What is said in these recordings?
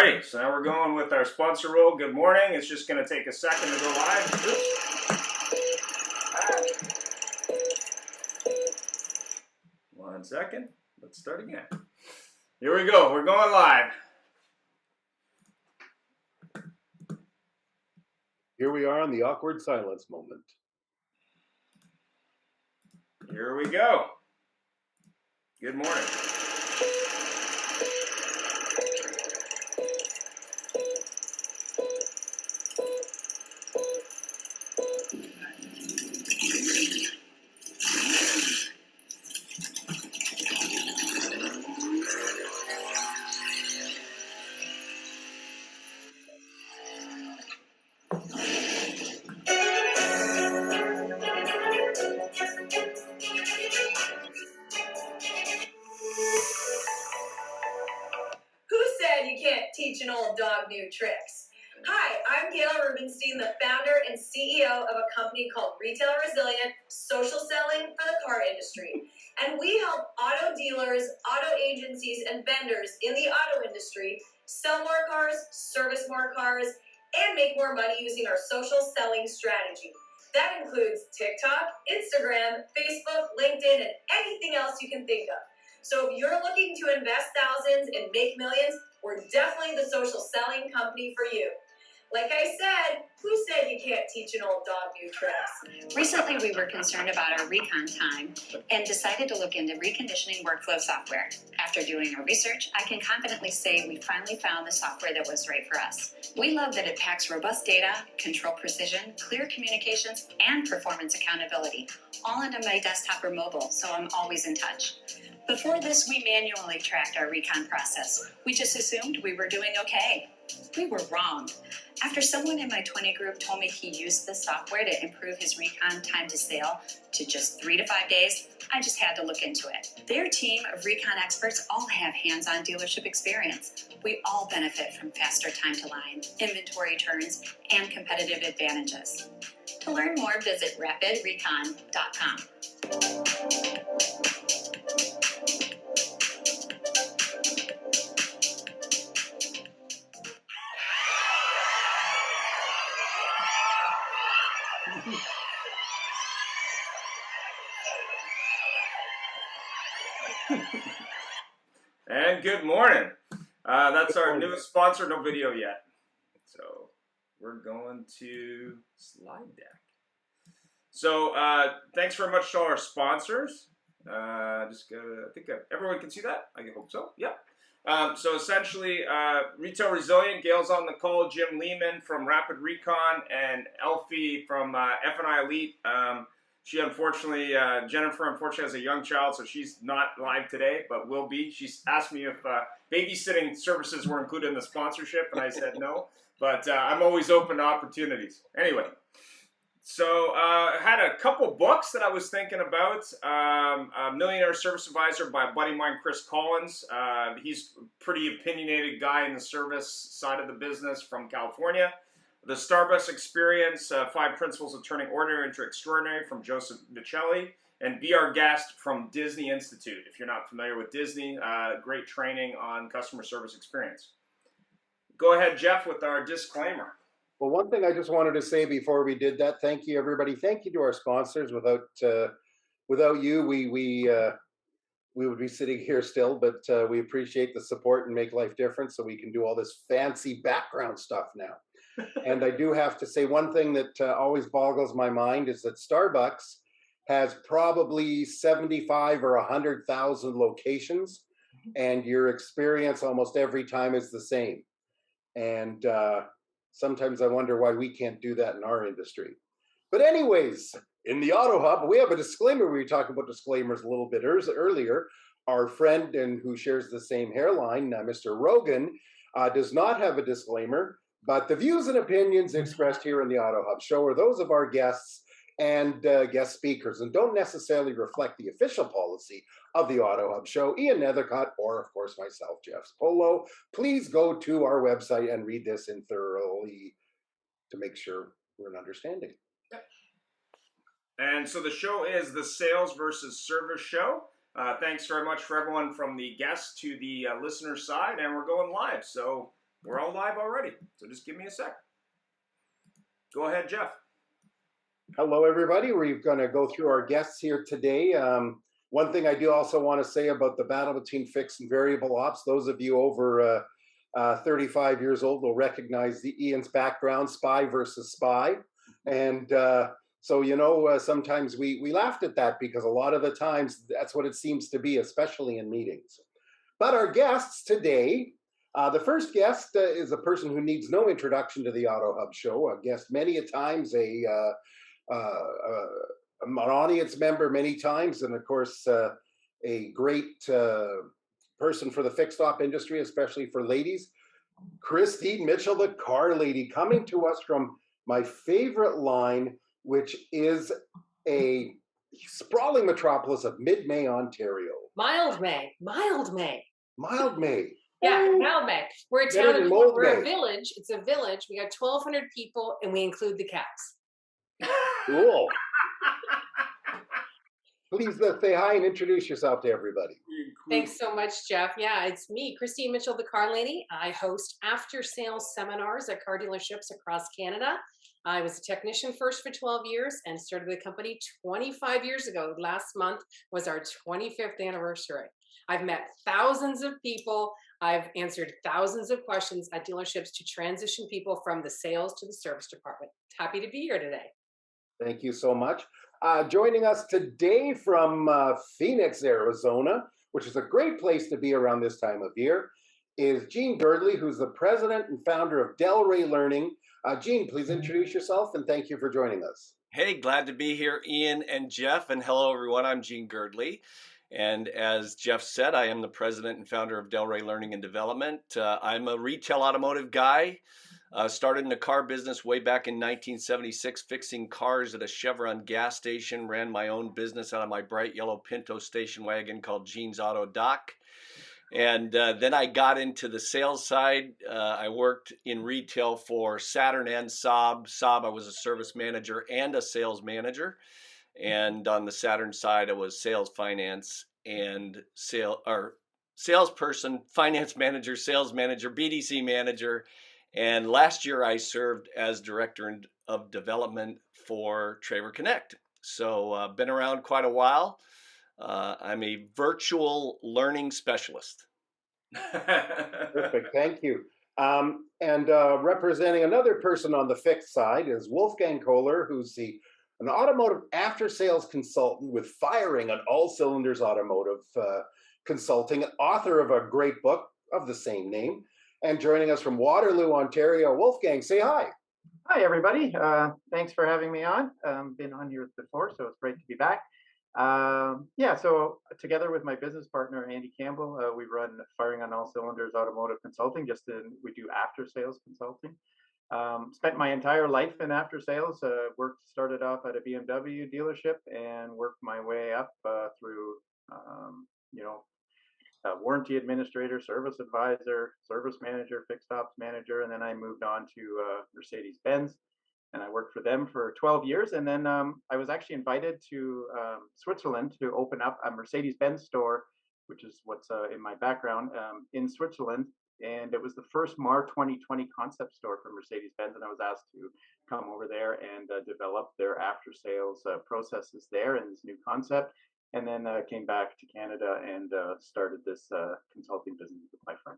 Alrighty, so now we're going with our sponsor role. Good morning. It's just going to take a second to go live. One second. Let's start again. Here we go. We're going live. Here we are on the awkward silence moment. Here we go. Good morning. Teach an old dog new tricks. Hi, I'm Gail Rubenstein, the founder and CEO of a company called Retail Resilient, social selling for the car industry. And we help auto dealers, auto agencies, and vendors in the auto industry sell more cars, service more cars, and make more money using our social selling strategy. That includes TikTok, Instagram, Facebook, LinkedIn, and anything else you can think of. So if you're looking to invest thousands and make millions, we're definitely the social selling company for you. Like I said, who said you can't teach an old dog new tricks? Recently, we were concerned about our recon time and decided to look into reconditioning workflow software. After doing our research, I can confidently say we finally found the software that was right for us. We love that it packs robust data, control precision, clear communications, and performance accountability, all into my desktop or mobile, so I'm always in touch. Before this, we manually tracked our recon process. We just assumed we were doing okay. We were wrong. After someone in my 20 group told me he used this software to improve his recon time to sale to just 3 to 5 days, I just had to look into it. Their team of recon experts all have hands-on dealership experience. We all benefit from faster time to line, inventory turns, and competitive advantages. To learn more, visit rapidrecon.com. And good morning. That's our newest sponsor. No video yet. So we're going to slide deck. So thanks very much to all our sponsors. I think everyone can see that. I hope so. Yep. So essentially, Retail Resilient, Gail's on the call, Jim Lehman from Rapid Recon, and Elfie from F&I Elite. Jennifer unfortunately has a young child, so she's not live today, but will be. She's asked me if babysitting services were included in the sponsorship, and I said no. But I'm always open to opportunities. Anyway, so I had a couple books that I was thinking about. Millionaire Service Advisor by a buddy of mine, Chris Collins. He's a pretty opinionated guy in the service side of the business from California. The Starbucks Experience, 5 Principles of Turning Ordinary into Extraordinary from Joseph Michelli, and Be Our Guest from Disney Institute. If you're not familiar with Disney, great training on customer service experience. Go ahead, Jeff, with our disclaimer. Well, one thing I just wanted to say before we did that, thank you, everybody. Thank you to our sponsors. Without you, we would be sitting here still, but we appreciate the support and make life different so we can do all this fancy background stuff now. And I do have to say one thing that always boggles my mind is that Starbucks has probably 75 or 100,000 locations, and your experience almost every time is the same. And sometimes I wonder why we can't do that in our industry. But anyways, in the Auto Hub, we have a disclaimer. We were talking about disclaimers a little bit earlier. Our friend and who shares the same hairline, Mr. Rogan, does not have a disclaimer. But the views and opinions expressed here in the Auto Hub Show are those of our guests and guest speakers and don't necessarily reflect the official policy of the Auto Hub Show. Ian Nethercutt, or of course myself, Jeff Polo. Please go to our website and read this in thoroughly to make sure we're in understanding. Yep. And so the show is the Sales versus Service Show. Thanks very much for everyone from the guests to the listener side, and we're going live. So We're all live already, so just give me a sec. Go ahead, Jeff. Hello, everybody. We're going to go through our guests here today. One thing I do also want to say about the battle between fixed and variable ops, those of you over 35 years old will recognize the Ian's background, spy versus spy. And so, you know, sometimes we laughed at that because a lot of the times that's what it seems to be, especially in meetings. But our guests today, the first guest is a person who needs no introduction to the Auto Hub Show, a guest many a times, an audience member many times, and of course, a great person for the fixed op industry, especially for ladies. Christine Mitchell, the car lady, coming to us from my favorite line, which is a sprawling metropolis of mid-May, Ontario. Mild May. Mild May. Yeah, mild May. We're a Better town. than Mold We're a May. village. It's a village. We got 1,200 people, and we include the cats. Cool. Please say hi and introduce yourself to everybody. Thanks so much, Jeff. Yeah, it's me, Christine Mitchell, the car lady. I host after-sales seminars at car dealerships across Canada. I was a technician first for 12 years and started the company 25 years ago. Last month was our 25th anniversary. I've met thousands of people. I've answered thousands of questions at dealerships to transition people from the sales to the service department. Happy to be here today. Thank you so much. Joining us today from Phoenix, Arizona, which is a great place to be around this time of year, is Gene Girdley, who's the president and founder of Delray Learning. Gene, please introduce yourself and thank you for joining us. Hey, glad to be here, Ian and Jeff. And hello, everyone. I'm Gene Girdley. And as Jeff said, I am the president and founder of Delray Learning and Development. I'm a retail automotive guy. Started in the car business way back in 1976, fixing cars at a Chevron gas station. Ran my own business out of my bright yellow Pinto station wagon called Gene's Auto Dock. And then I got into the sales side. I worked in retail for Saturn and Saab. Saab, I was a service manager and a sales manager. And on the Saturn side, I was sales, finance, and salesperson, finance manager, sales manager, BDC manager. And last year I served as director of development for Traver Connect. So been around quite a while. I'm a virtual learning specialist. Perfect, thank you. And representing another person on the fixed side is Wolfgang Kohler, who's an automotive after-sales consultant with Firing on All Cylinders Automotive Consulting, author of a great book of the same name. And joining us from Waterloo, Ontario, Wolfgang, say hi. Hi, everybody. Thanks for having me on. Been on here before, so it's great to be back. Yeah, so together with my business partner, Andy Campbell, we run Firing on All Cylinders Automotive Consulting. We do after-sales consulting. Spent my entire life in after-sales. Started off at a BMW dealership and worked my way up through, warranty administrator, service advisor, service manager, fixed ops manager, and then I moved on to Mercedes-Benz, and I worked for them for 12 years. And then I was actually invited to Switzerland to open up a Mercedes-Benz store, which is what's in my background, in Switzerland. And it was the first MAR 2020 concept store for Mercedes-Benz, and I was asked to come over there and develop their after-sales processes there in this new concept. And then came back to Canada and started this consulting business with my friend.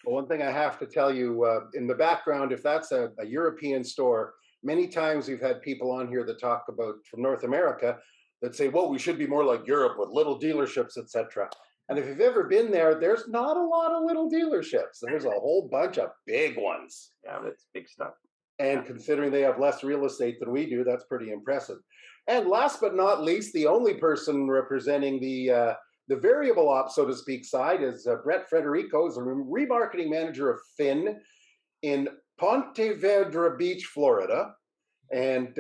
Well, one thing I have to tell you in the background, if that's a European store, many times we've had people on here that talk about from North America that say, well, we should be more like Europe with little dealerships, etc. And if you've ever been there, there's not a lot of little dealerships. There's a whole bunch of big ones. Yeah, that's big stuff. And considering they have less real estate than we do, that's pretty impressive. And last but not least, the only person representing the variable ops, so to speak, side is Brett Frederico, is a remarketing manager of Finn in Ponte Vedra Beach, Florida. And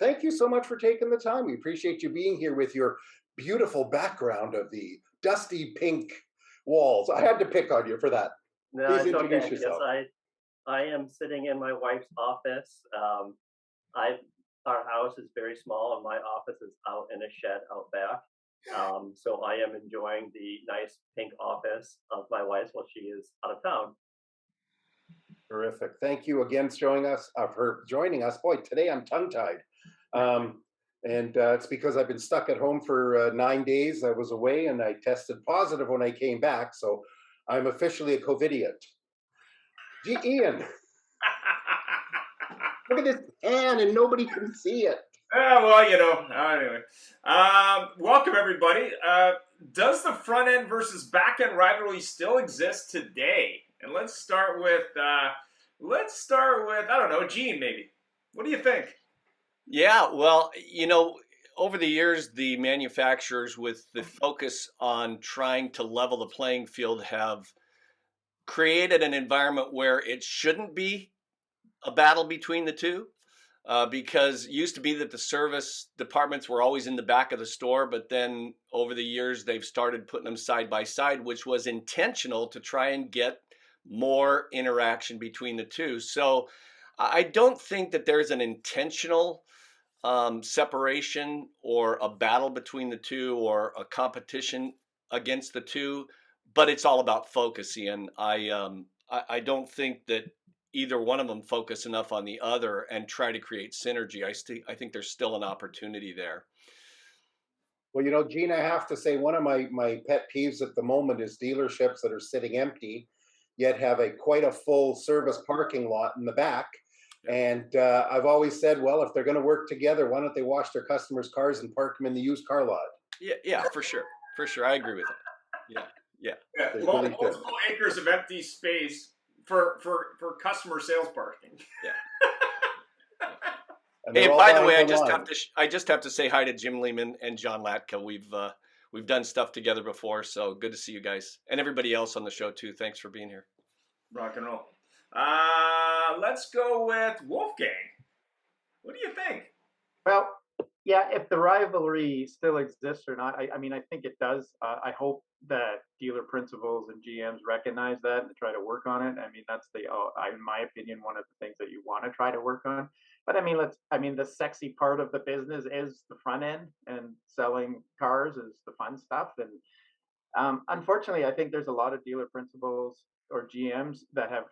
thank you so much for taking the time. We appreciate you being here with your beautiful background of the dusty pink walls. I had to pick on you for that. No, Please it's introduce okay, yourself. because I am sitting in my wife's office. Our house is very small, and my office is out in a shed out back. So I am enjoying the nice pink office of my wife while she is out of town. Terrific. Thank you again for joining us. Boy, today I'm tongue-tied. And it's because I've been stuck at home for 9 days. I was away and I tested positive when I came back. So I'm officially a COVIDiot. Gee, Ian, look at this can and nobody can see it. Well, anyway. Welcome, everybody. Does the front end versus back end rivalry still exist today? And let's start with, I don't know, Gene, maybe. What do you think? Yeah, well, over the years, the manufacturers, with the focus on trying to level the playing field, have created an environment where it shouldn't be a battle between the two. Because it used to be that the service departments were always in the back of the store, but then over the years, they've started putting them side by side, which was intentional to try and get more interaction between the two. So I don't think that there's an intentional separation or a battle between the two or a competition against the two, but it's all about focus, Ian. I don't think that either one of them focus enough on the other and try to create synergy. I think there's still an opportunity there. Well, Gene, I have to say one of my pet peeves at the moment is dealerships that are sitting empty, yet have quite a full service parking lot in the back. And I've always said, well, if they're going to work together, why don't they wash their customers' cars and park them in the used car lot? Yeah, for sure. I agree with that. Yeah. Multiple acres of empty space for customer sales parking. Yeah. Hey, by the way, I just have to say hi to Jim Lehman and John Latka. We've done stuff together before, so good to see you guys and everybody else on the show too. Thanks for being here. Rock and roll. Let's go with Wolfgang. What do you think? Well, yeah, if the rivalry still exists or not, I mean, I think it does. I hope that dealer principals and GMs recognize that and try to work on it. I mean, that's in my opinion, one of the things that you want to try to work on. But I mean, the sexy part of the business is the front end, and selling cars is the fun stuff. And unfortunately, I think there's a lot of dealer principals or GMs that have,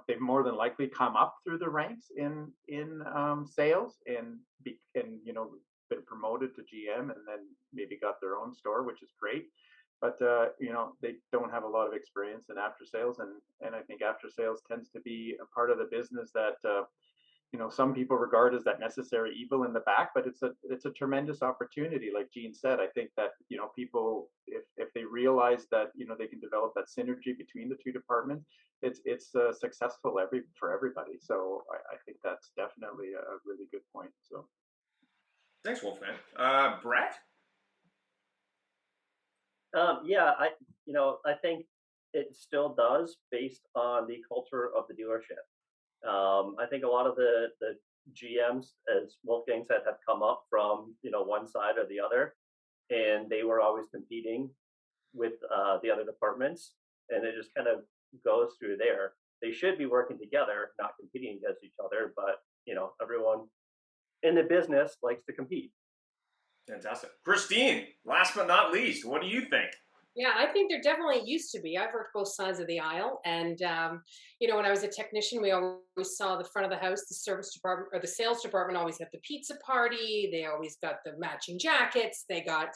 they've more than likely come up through the ranks in sales and been promoted to GM and then maybe got their own store, which is great. But they don't have a lot of experience in after sales, and I think after sales tends to be a part of the business that some people regard as that necessary evil in the back, but it's a tremendous opportunity. Like Gene said, I think that people, if they realize that they can develop that synergy between the two departments, it's successful for everybody. So I think that's definitely a really good point. So thanks, Wolfman. Brett? Yeah, I think it still does, based on the culture of the dealership. I think a lot of the GMs, as Wolfgang said, have come up from one side or the other, and they were always competing with the other departments, and it just kind of goes through there. They should be working together, not competing against each other, but everyone in the business likes to compete. Fantastic. Christine, last but not least, what do you think? Yeah, I think there definitely used to be. I've worked both sides of the aisle. And, when I was a technician, we always saw the front of the house, the service department or the sales department always had the pizza party. They always got the matching jackets. They got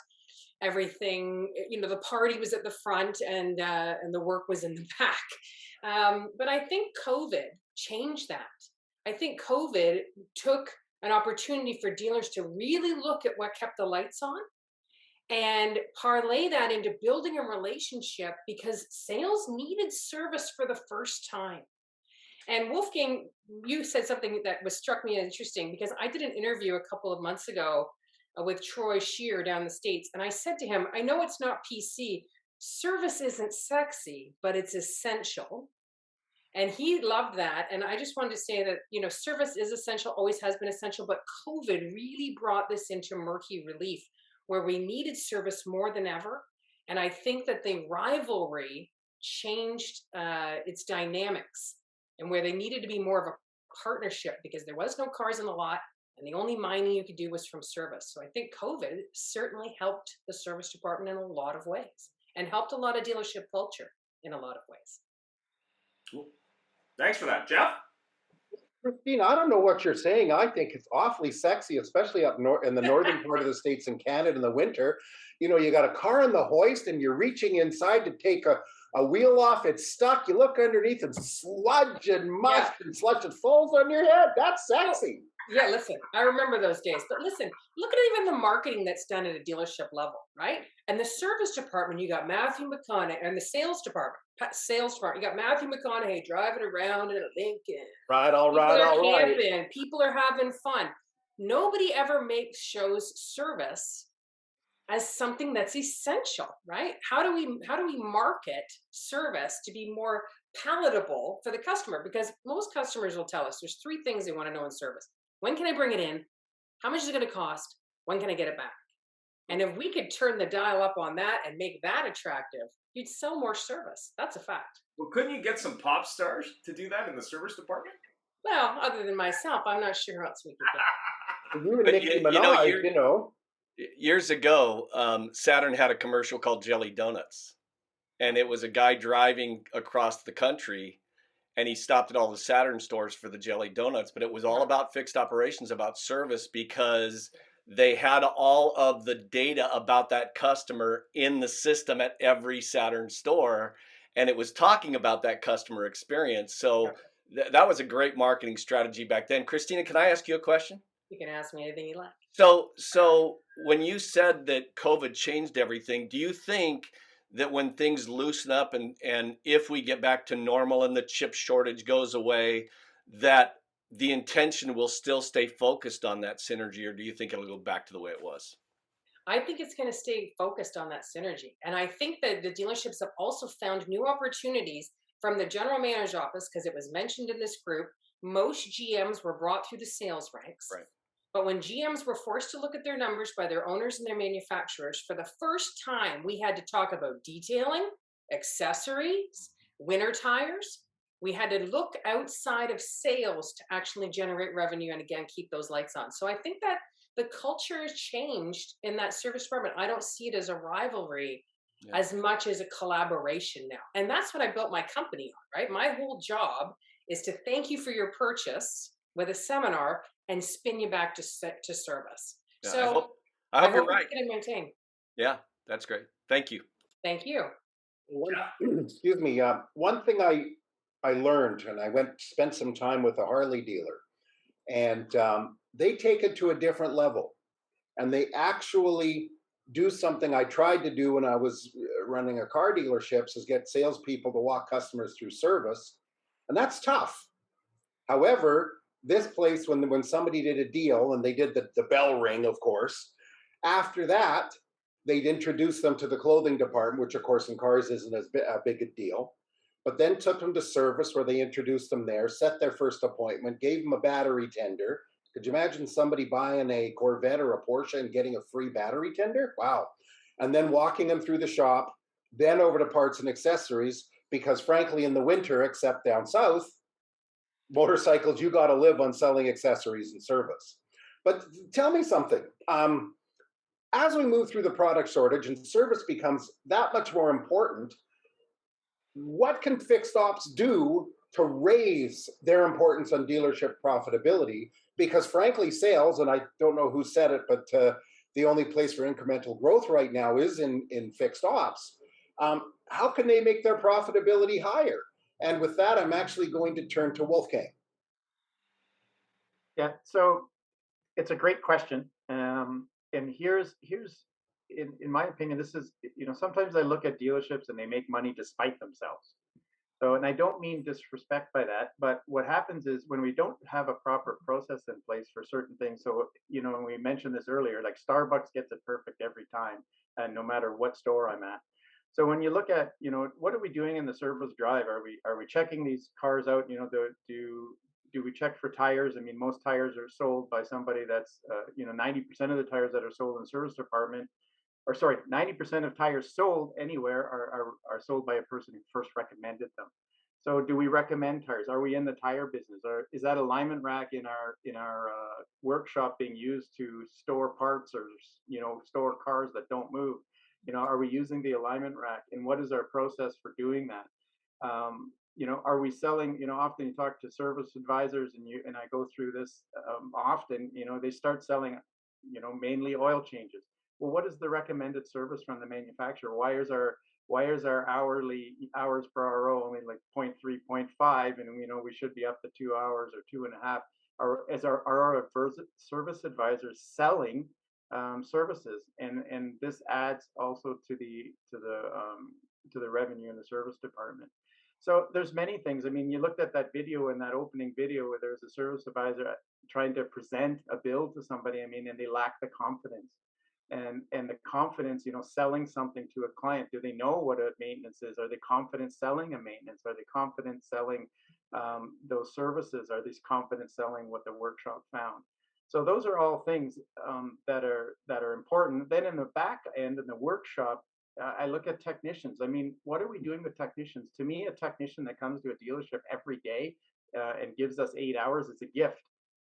everything, the party was at the front and the work was in the back. But I think COVID changed that. I think COVID took an opportunity for dealers to really look at what kept the lights on and parlay that into building a relationship, because sales needed service for the first time. And Wolfgang, you said something that struck me as interesting, because I did an interview a couple of months ago with Troy Shear down in the States. And I said to him, I know it's not PC. Service isn't sexy, but it's essential. And he loved that. And I just wanted to say that, service is essential, always has been essential, but COVID really brought this into murky relief, where we needed service more than ever. And I think that the rivalry changed its dynamics, and where they needed to be more of a partnership, because there was no cars in the lot and the only mining you could do was from service. So I think COVID certainly helped the service department in a lot of ways, and helped a lot of dealership culture in a lot of ways. Cool. Thanks for that, Jeff. Christine, I don't know what you're saying. I think it's awfully sexy, especially up north in the northern part of the States in Canada in the winter. You know, you got a car on the hoist and you're reaching inside to take a wheel off. It's stuck. You look underneath and sludge and mush and sludge. It falls on your head. That's sexy. Yeah, listen, I remember those days. But listen, look at even the marketing that's done at a dealership level, right? And the service department, you got Matthew McConaughey, and the sales department, you got Matthew McConaughey driving around in a Lincoln. Right, all People right, are all right. camping. People are having fun. Nobody ever shows service as something that's essential, right? How do we market service to be more palatable for the customer? Because most customers will tell us there's three things they want to know in service. When can I bring it in? How much is it going to cost? When can I get it back? And if we could turn the dial up on that and make that attractive, you'd sell more service. That's a fact. Well, couldn't you get some pop stars to do that in the service department? Well, other than myself, I'm not sure who else we could get. You and Nicki Minaj, you know. Years ago, Saturn had a commercial called Jelly Donuts, and it was a guy driving across the country, and he stopped at all the Saturn stores for the Jelly Donuts, but it was all about fixed operations, about service, because they had all of the data about that customer in the system at every Saturn store, and it was talking about that customer experience. So that was a great marketing strategy back then. Christina, can I ask you a question? You can ask me anything you like. So when you said that COVID changed everything, do you think that when things loosen up and if we get back to normal and the chip shortage goes away, that the intention will still stay focused on that synergy, or do you think it'll go back to the way it was? I think it's going to stay focused on that synergy. And I think that the dealerships have also found new opportunities from the general manager's office, because it was mentioned in this group, most GMs were brought through the sales ranks. Right. But when GMs were forced to look at their numbers by their owners and their manufacturers, for the first time, we had to talk about detailing, accessories, winter tires. We had to look outside of sales to actually generate revenue and, again, keep those lights on. So I think that the culture has changed in that service department. I don't see it as a rivalry as much as a collaboration now. And that's what I built my company on, right? My whole job is to thank you for your purchase with a seminar and spin you back to service. Yeah, so I hope you're right. It's going to maintain. Yeah, that's great. Thank you. Thank you. Excuse me. One thing I learned, and I spent some time with a Harley dealer, and they take it to a different level, and they actually do something I tried to do when I was running a car dealerships, is get salespeople to walk customers through service, and that's tough. However, this place, when somebody did a deal and they did the bell ring, of course, after that, they'd introduce them to the clothing department, which of course in cars isn't as big a deal, but then took them to service where they introduced them there, set their first appointment, gave them a battery tender. Could you imagine somebody buying a Corvette or a Porsche and getting a free battery tender? Wow. And then walking them through the shop, then over to parts and accessories, because frankly, in the winter, except down south, motorcycles, you got to live on selling accessories and service. But tell me something. As we move through the product shortage and service becomes that much more important, what can fixed ops do to raise their importance on dealership profitability? Because frankly, sales, and I don't know who said it, but the only place for incremental growth right now is in fixed ops. How can they make their profitability higher? And with that, I'm actually going to turn to Wolfgang. Yeah, so it's a great question. And here's in my opinion, this is, sometimes I look at dealerships and they make money despite themselves. So, and I don't mean disrespect by that, but what happens is when we don't have a proper process in place for certain things. So, and we mentioned this earlier, like Starbucks gets it perfect every time, and no matter what store I'm at. So when you look at, what are we doing in the service drive? Are we checking these cars out? Do we check for tires? I mean, most tires are sold by somebody that's, 90% of the tires that are sold in the service department, 90% of tires sold anywhere are sold by a person who first recommended them. So do we recommend tires? Are we in the tire business? Or is that alignment rack in our workshop being used to store parts or, store cars that don't move? Are we using the alignment rack, and what is our process for doing that? are we selling, often you talk to service advisors and I go through this often, they start selling, mainly oil changes. Well, what is the recommended service from the manufacturer? Why is our hourly hours per RO only like 0.3, 0.5, and we should be up to 2 hours or 2.5? Are our service advisors selling services, and this adds also to the revenue in the service department. So there's many things. I mean, you looked at that video, in that opening video, where there's a service advisor trying to present a bill to somebody. I mean, and they lack the confidence. And the confidence, selling something to a client. Do they know what a maintenance is? Are they confident selling a maintenance? Are they confident selling those services? Are they confident selling what the workshop found? So those are all things that are important. Then in the back end, in the workshop, I look at technicians. I mean, what are we doing with technicians? To me, a technician that comes to a dealership every day and gives us 8 hours is a gift.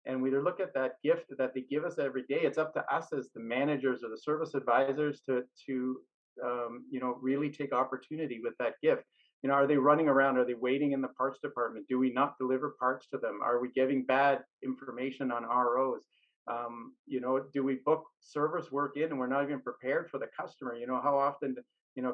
And we look at that gift that they give us every day. It's up to us as the managers or the service advisors to really take opportunity with that gift. Are they running around? Are they waiting in the parts department? Do we not deliver parts to them? Are we giving bad information on ROs? Do we book service work in and we're not even prepared for the customer? How often,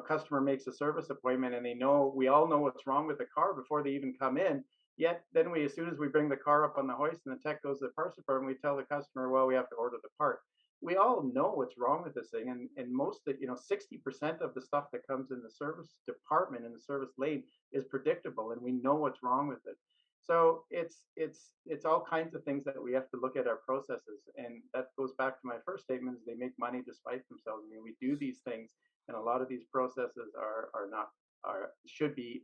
customer makes a service appointment and we all know what's wrong with the car before they even come in. Yet then as soon as we bring the car up on the hoist and the tech goes to the parts department, we tell the customer, well, we have to order the part. We all know what's wrong with this thing. And most of 60% of the stuff that comes in the service department, in the service lane, is predictable, and we know what's wrong with it. So it's all kinds of things that we have to look at our processes. And that goes back to my first statement, is they make money despite themselves. I mean, we do these things, and a lot of these processes should be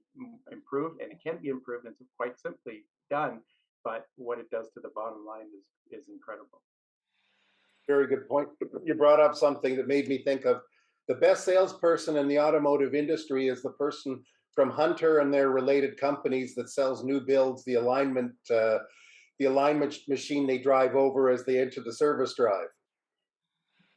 improved, and it can be improved, and it's quite simply done. But what it does to the bottom line is incredible. Very good point. You brought up something that made me think of the best salesperson in the automotive industry is the person from Hunter and their related companies that sells new builds, the alignment machine they drive over as they enter the service drive.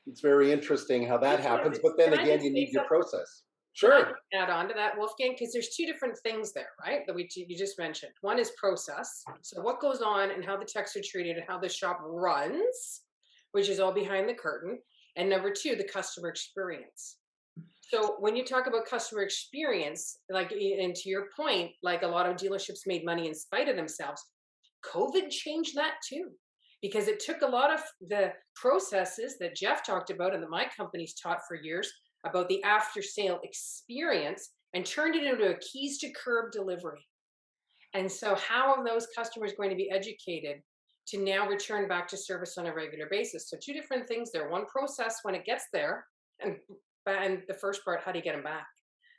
It's very interesting how that happens, but then again, you need your process. Sure. Add on to that, Wolfgang, because there's two different things there, right? That you just mentioned. One is process. So what goes on and how the techs are treated and how the shop runs, which is all behind the curtain. And number two, the customer experience. So when you talk about customer experience, and to your point, like a lot of dealerships made money in spite of themselves, COVID changed that too. Because it took a lot of the processes that Jeff talked about and that my company's taught for years about the after sale experience and turned it into a keys to curb delivery. And so how are those customers going to be educated to now return back to service on a regular basis? So two different things there. One, process when it gets there, and the first part, how do you get them back?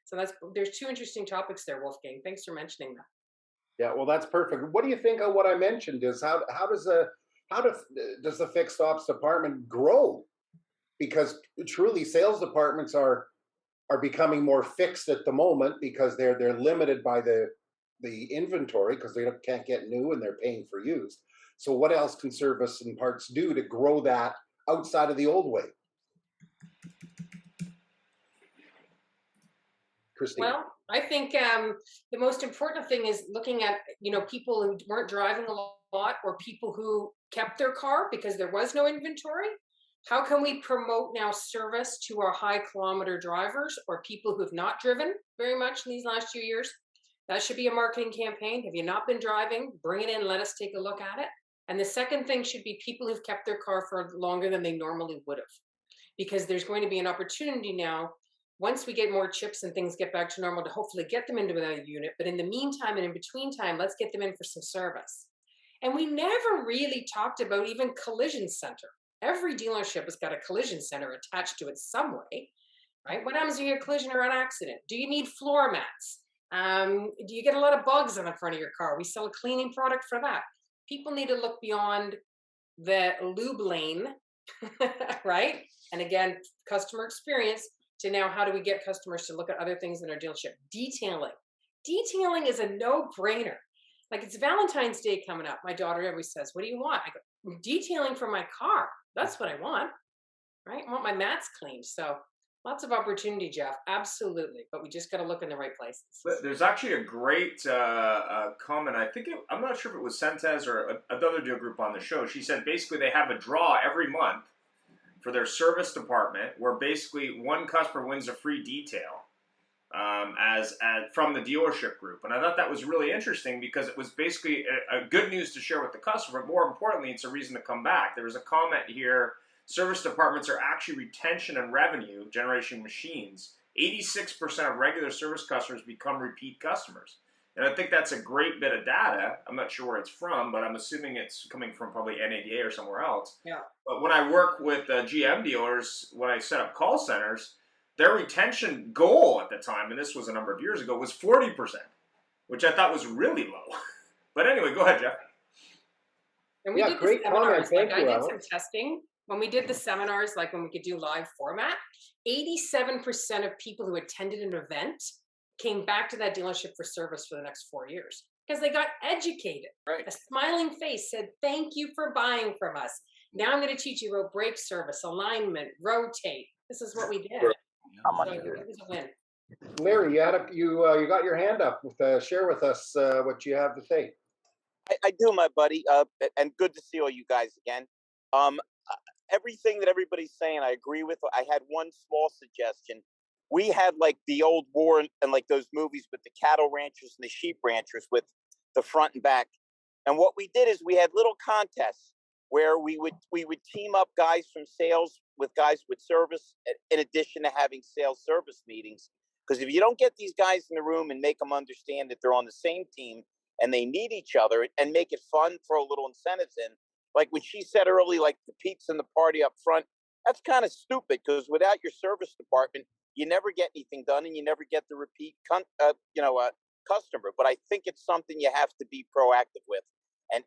So there's two interesting topics there, Wolfgang. Thanks for mentioning that. Yeah, well, that's perfect. What do you think of what I mentioned? Is how does the fixed ops department grow? Because truly, sales departments are becoming more fixed at the moment because they're limited by the inventory because they can't get new and they're paying for used. So what else can service and parts do to grow that outside of the old way? Christine. Well, I think the most important thing is looking at people who weren't driving a lot or people who kept their car because there was no inventory. How can we promote now service to our high kilometer drivers or people who have not driven very much in these last 2 years? That should be a marketing campaign. Have you not been driving? Bring it in. Let us take a look at it. And the second thing should be people who've kept their car for longer than they normally would have, because there's going to be an opportunity now, once we get more chips and things get back to normal, to hopefully get them into another unit. But in the meantime and in between time, let's get them in for some service. And we never really talked about even collision center. Every dealership has got a collision center attached to it some way, right? What happens if you get a collision or an accident? Do you need floor mats? Do you get a lot of bugs on the front of your car? We sell a cleaning product for that. People need to look beyond the lube lane, right? And again, customer experience to now how do we get customers to look at other things in our dealership? Detailing. Detailing is a no-brainer. Like, it's Valentine's Day coming up. My daughter always says, what do you want? I go, detailing for my car. That's what I want, right? I want my mats cleaned. So Lots of opportunity, Jeff. Absolutely. But we just got to look in the right places. There's actually a great comment. I'm not sure if it was Sentez or another deal group on the show. She said basically they have a draw every month for their service department where basically one customer wins a free detail as from the dealership group. And I thought that was really interesting because it was basically a good news to share with the customer. But more importantly, it's a reason to come back. There was a comment here. Service departments are actually retention and revenue generation machines. 86% of regular service customers become repeat customers. And I think that's a great bit of data. I'm not sure where it's from, but I'm assuming it's coming from probably NADA or somewhere else. Yeah. But when I work with GM dealers, when I set up call centers, their retention goal at the time, and this was a number of years ago, was 40%, which I thought was really low. But anyway, go ahead, Jeff. And we Yeah, did great the comment. seminars. Thank Like you, I did Alex. some testing. When we did the seminars, like when we could do live format, 87% of people who attended an event came back to that dealership for service for the next 4 years because they got educated. Right. A smiling face said, "Thank you for buying from us. Now I'm going to teach you about brake service, alignment, rotate." This is what we did. So it was a win. Larry, you got your hand up. Share with us what you have to say. I do, my buddy, and good to see all you guys again. Everything that everybody's saying, I agree with. I had one small suggestion. We had like the old war and like those movies with the cattle ranchers and the sheep ranchers with the front and back. And what we did is we had little contests where we would team up guys from sales with guys with service, in addition to having sales service meetings. Because if you don't get these guys in the room and make them understand that they're on the same team and they need each other and make it fun, throw little incentives in. Like when she said early, like the pizza and the party up front, that's kind of stupid because without your service department, you never get anything done and you never get the repeat, customer. But I think it's something you have to be proactive with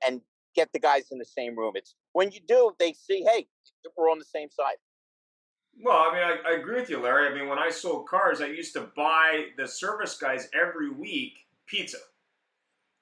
and get the guys in the same room. It's when you do, they see, hey, we're on the same side. Well, I mean, I agree with you, Larry. I mean, when I sold cars, I used to buy the service guys every week pizza.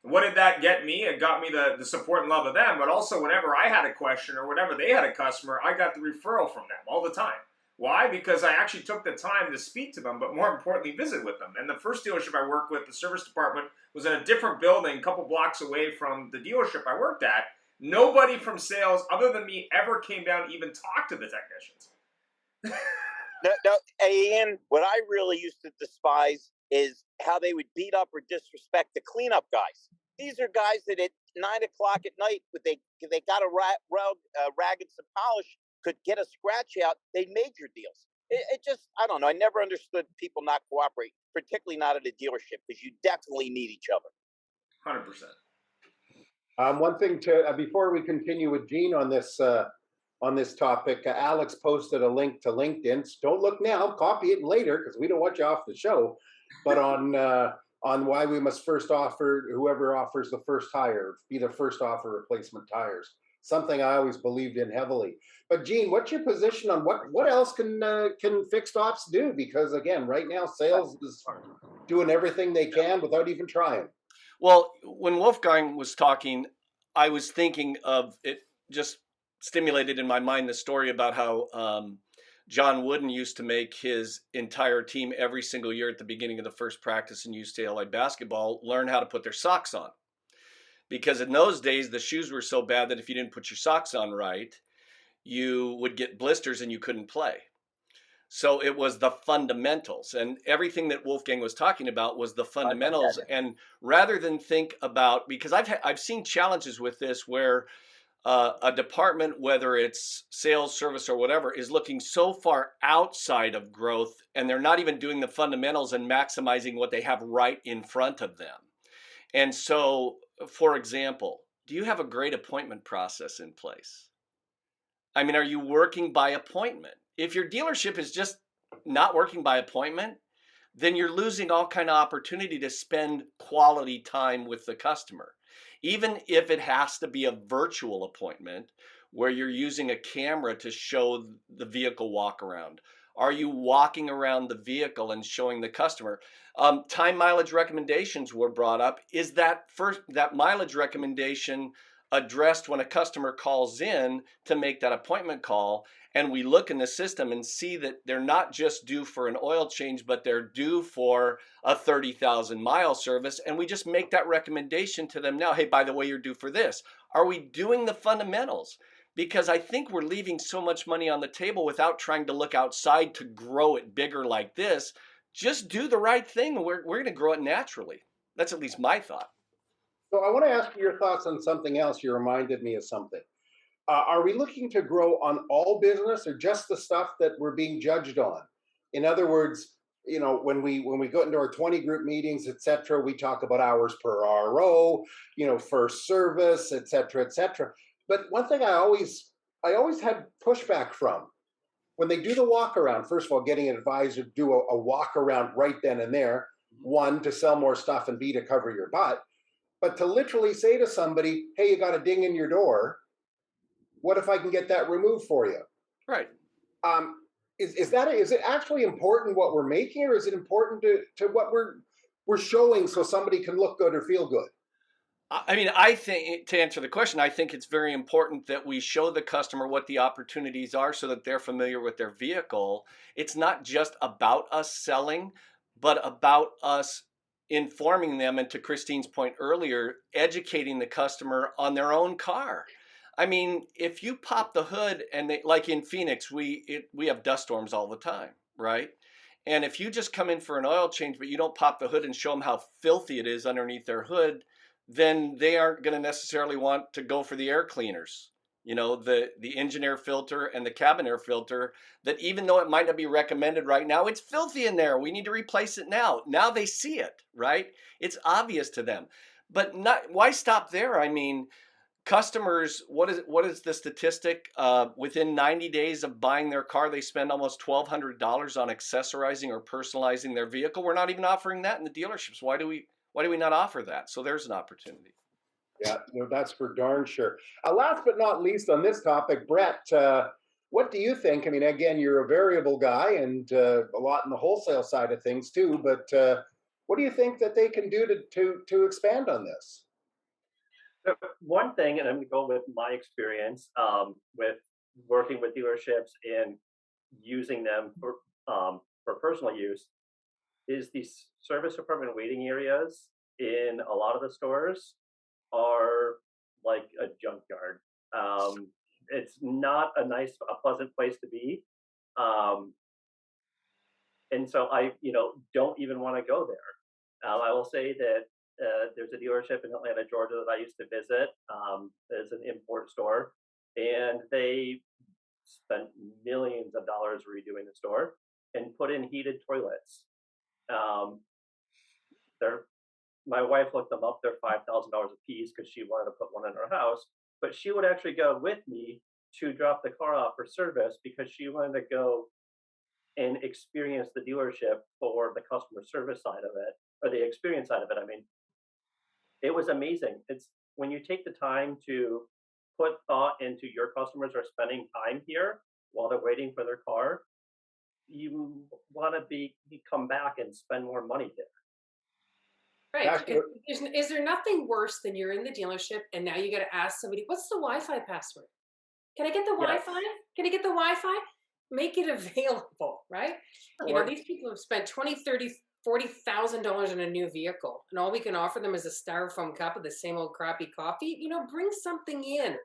What did that get me? It got me the support and love of them, but also whenever I had a question or whenever they had a customer, I got the referral from them all the time. Why? Because I actually took the time to speak to them, but more importantly, visit with them. And the first dealership I worked with, the service department, was in a different building, a couple blocks away from the dealership I worked at. Nobody from sales, other than me, ever came down to even talk to the technicians. No, Ian, what I really used to despise is how they would beat up or disrespect the cleanup guys. These are guys that at 9 o'clock at night, they got a rag and some polish, could get a scratch out, they made your deals. It just, I don't know. I never understood people not cooperate, particularly not at a dealership, because you definitely need each other. 100%. One thing to before we continue with Gene on this topic, Alex posted a link to LinkedIn. So don't look now, copy it later because we don't want you off the show. But on why we must first offer whoever offers the first hire, be the first offer replacement tires. Something I always believed in heavily. But Gene, what's your position on what else can fixed ops do? Because again, right now sales is doing everything they can without even trying. Well, when Wolfgang was talking, I was thinking of it, just stimulated in my mind the story about how John Wooden used to make his entire team every single year at the beginning of the first practice in UCLA basketball learn how to put their socks on. Because in those days, the shoes were so bad that if you didn't put your socks on right, you would get blisters and you couldn't play. So it was the fundamentals, and everything that Wolfgang was talking about was the fundamentals. And rather than think about, because I've seen challenges with this where a department, whether it's sales, service, or whatever, is looking so far outside of growth, and they're not even doing the fundamentals and maximizing what they have right in front of them. And so, for example, do you have a great appointment process in place? I mean, are you working by appointment? If your dealership is just not working by appointment, then you're losing all kind of opportunity to spend quality time with the customer. Even if it has to be a virtual appointment where you're using a camera to show the vehicle walk around. Are you walking around the vehicle and showing the customer? Time mileage recommendations were brought up. Is that mileage recommendation addressed when a customer calls in to make that appointment call. And we look in the system and see that they're not just due for an oil change, but they're due for a 30,000 mile service. And we just make that recommendation to them now. Hey, by the way, you're due for this. Are we doing the fundamentals? Because I think we're leaving so much money on the table without trying to look outside to grow it bigger like this. Just do the right thing, and we're going to grow it naturally. That's at least my thought. So I want to ask you your thoughts on something else. You reminded me of something. Are we looking to grow on all business or just the stuff that we're being judged on? In other words, you know, when we go into our 20 group meetings, et cetera, we talk about hours per RO, you know, first service, et cetera, et cetera. But one thing I always had pushback from, when they do the walk around, first of all, getting an advisor to do a walk around right then and there, one, to sell more stuff, and B, to cover your butt. But to literally say to somebody, hey, you got a ding in your door, what if I can get that removed for you? Right. Is it actually important what we're making, or is it important to what we're showing so somebody can look good or feel good? I mean, I think, to answer the question, I think it's very important that we show the customer what the opportunities are so that they're familiar with their vehicle. It's not just about us selling, but about us informing them, and to Christine's point earlier, educating the customer on their own car. I mean, if you pop the hood, and like in Phoenix, we have dust storms all the time, right? And if you just come in for an oil change, but you don't pop the hood and show them how filthy it is underneath their hood, then they aren't going to necessarily want to go for the air cleaners, you know, the engine air filter and the cabin air filter, that even though it might not be recommended right now, it's filthy in there. We need to replace it now. Now they see it, right? It's obvious to them. But why stop there? I mean, customers, what is the statistic? Within 90 days of buying their car, they spend almost $1,200 on accessorizing or personalizing their vehicle. We're not even offering that in the dealerships. Why do we not offer that? So there's an opportunity. Yeah, no, that's for darn sure. Last but not least on this topic, Brett, what do you think? I mean, again, you're a variable guy and a lot in the wholesale side of things too, but what do you think that they can do to expand on this? One thing, and I'm going to go with my experience with working with dealerships and using them for personal use, is these service department waiting areas in a lot of the stores are like a junkyard. It's not a pleasant place to be. And so I, don't even want to go there. I will say that there's a dealership in Atlanta, Georgia that I used to visit. It's an import store, and they spent millions of dollars redoing the store and put in heated toilets. My wife looked them up. They're $5,000 a piece because she wanted to put one in her house. But she would actually go with me to drop the car off for service because she wanted to go and experience the dealership for the customer service side of it, or the experience side of it. I mean, it was amazing. It's when you take the time to put thought into your customers are spending time here while they're waiting for their car, you want to come back and spend more money there. Right. Is there nothing worse than you're in the dealership and now you got to ask somebody, what's the Wi-Fi password? Can I get the Wi-Fi? Can I get the Wi-Fi? Make it available, right? These people have spent $20,000, $30,000, $40,000 on a new vehicle, and all we can offer them is a styrofoam cup of the same old crappy coffee. Bring something in.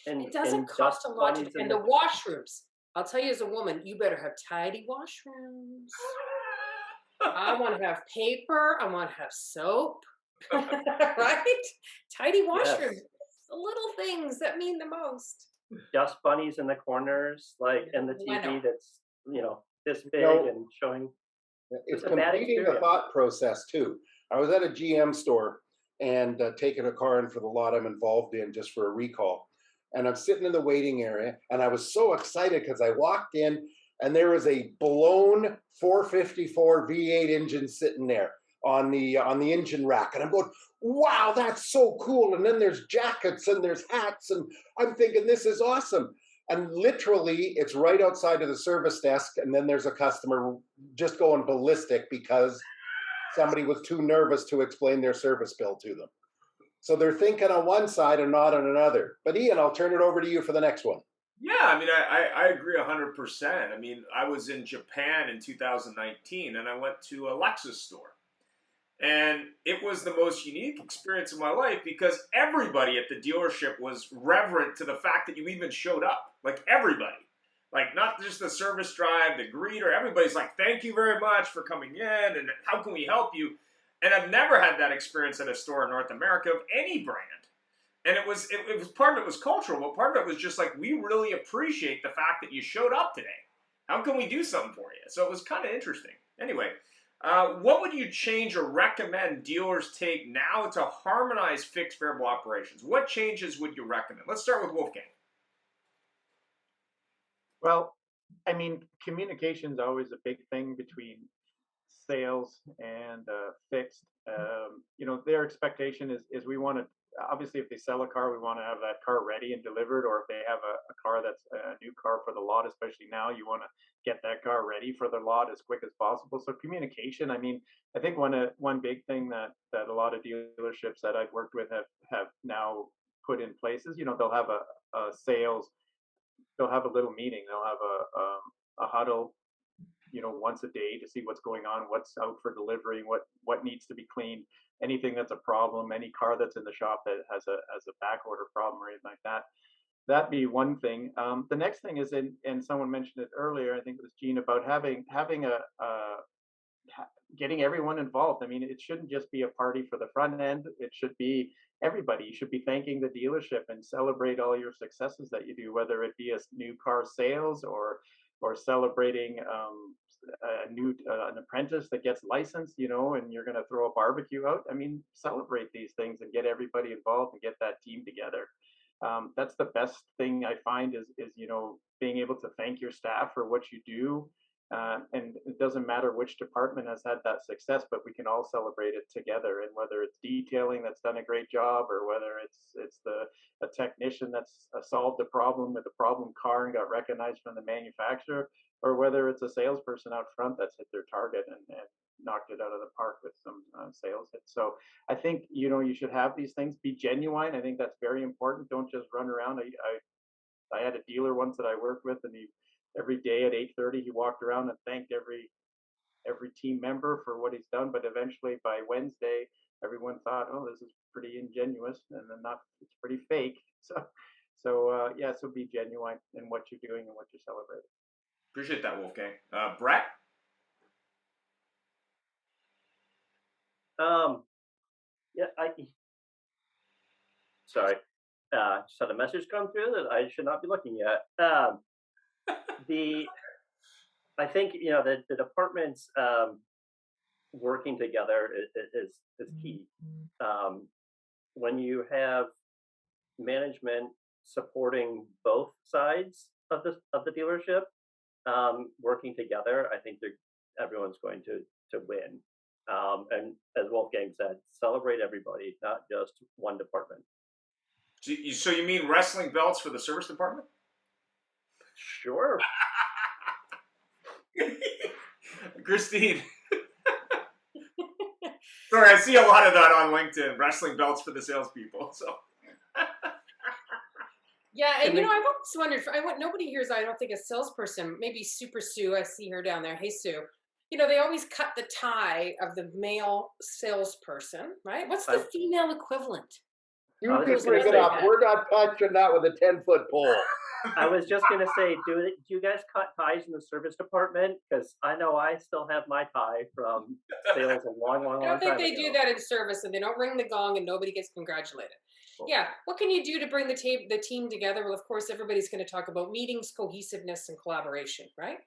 And it doesn't cost a lot. And the washrooms, I'll tell you as a woman, you better have tidy washrooms. I want to have paper. I want to have soap. Right? Tidy washrooms. Yes. The little things that mean the most. Dust bunnies in the corners, and the TV that's, this big and showing. It's completing the thought process too. I was at a GM store and taking a car in for the lot I'm involved in just for a recall. And I'm sitting in the waiting area and I was so excited because I walked in and there was a blown 454 V8 engine sitting there on the engine rack. And I'm going, wow, that's so cool. And then there's jackets and there's hats. And I'm thinking, this is awesome. And literally, it's right outside of the service desk. And then there's a customer just going ballistic because somebody was too nervous to explain their service bill to them. So they're thinking on one side and not on another. But Ian, I'll turn it over to you for the next one. Yeah, I mean, I agree 100%. I mean, I was in Japan in 2019, and I went to a Lexus store. And it was the most unique experience of my life because everybody at the dealership was reverent to the fact that you even showed up. Like, everybody. Like, not just the service drive, the greeter. Everybody's like, thank you very much for coming in, and how can we help you? And I've never had that experience at a store in North America of any brand. And it was part of it was cultural, but part of it was just like, we really appreciate the fact that you showed up today. How can we do something for you? So it was kind of interesting. Anyway, what would you change or recommend dealers take now to harmonize fixed variable operations? What changes would you recommend? Let's start with Wolfgang. Well, I mean, communication is always a big thing between sales and fixed. You know, their expectation is we want to, obviously, if they sell a car, we want to have that car ready and delivered, or if they have a car that's a new car for the lot, especially now, you want to get that car ready for the lot as quick as possible. So communication, I mean, I think one big thing that a lot of dealerships that I've worked with have now put in place is, you know, they'll have a sales, they'll have a little meeting, they'll have a huddle, you know, once a day to see what's going on, what's out for delivery, what needs to be cleaned, anything that's a problem, any car that's in the shop that has a back order problem or anything like that. That'd be one thing. The next thing is, and someone mentioned it earlier, I think it was Gene, about having getting everyone involved. I mean, it shouldn't just be a party for the front end. It should be everybody. You should be thanking the dealership and celebrate all your successes that you do, whether it be a new car sales or celebrating an apprentice that gets licensed, you know, and you're going to throw a barbecue out. I mean, celebrate these things and get everybody involved and get that team together. That's the best thing I find is, you know, being able to thank your staff for what you do. And it doesn't matter which department has had that success, but we can all celebrate it together. And whether it's detailing that's done a great job, or whether it's a technician that's solved a problem with a problem car and got recognized from the manufacturer, or whether it's a salesperson out front that's hit their target and knocked it out of the park with some sales hits. So I think, you know, you should have these things, be genuine. I think that's very important. Don't just run around. I had a dealer once that I worked with, and every day at 8:30 he walked around and thanked every team member for what he's done. But eventually by Wednesday, everyone thought, oh, this is pretty ingenuous, and then it's pretty fake. So yeah, so be genuine in what you're doing and what you're celebrating. Appreciate that, Wolfgang. Brett? Yeah, sorry. Just had a message come through that I should not be looking at. I think, you know, the departments working together is key. When you have management supporting both sides of the dealership working together, I think everyone's going to win. And as Wolfgang said, celebrate everybody, not just one department. So you mean wrestling belts for the service department? Sure. Christine. Sorry, I see a lot of that on LinkedIn. Wrestling belts for the salespeople. So. Yeah, and you know, I've always wondered. Nobody here is, I don't think, a salesperson. Maybe Super Sue. I see her down there. Hey, Sue. You know, they always cut the tie of the male salesperson, right? What's the female equivalent? You can bring it up. We're not touching that with a 10-foot pole. I was just going to say, do you guys cut ties in the service department? Because I know I still have my tie from sales a long time ago. I don't think they do that in service, and they don't ring the gong, and nobody gets congratulated. Cool. Yeah, what can you do to bring the team together? Well, of course, everybody's going to talk about meetings, cohesiveness, and collaboration, right?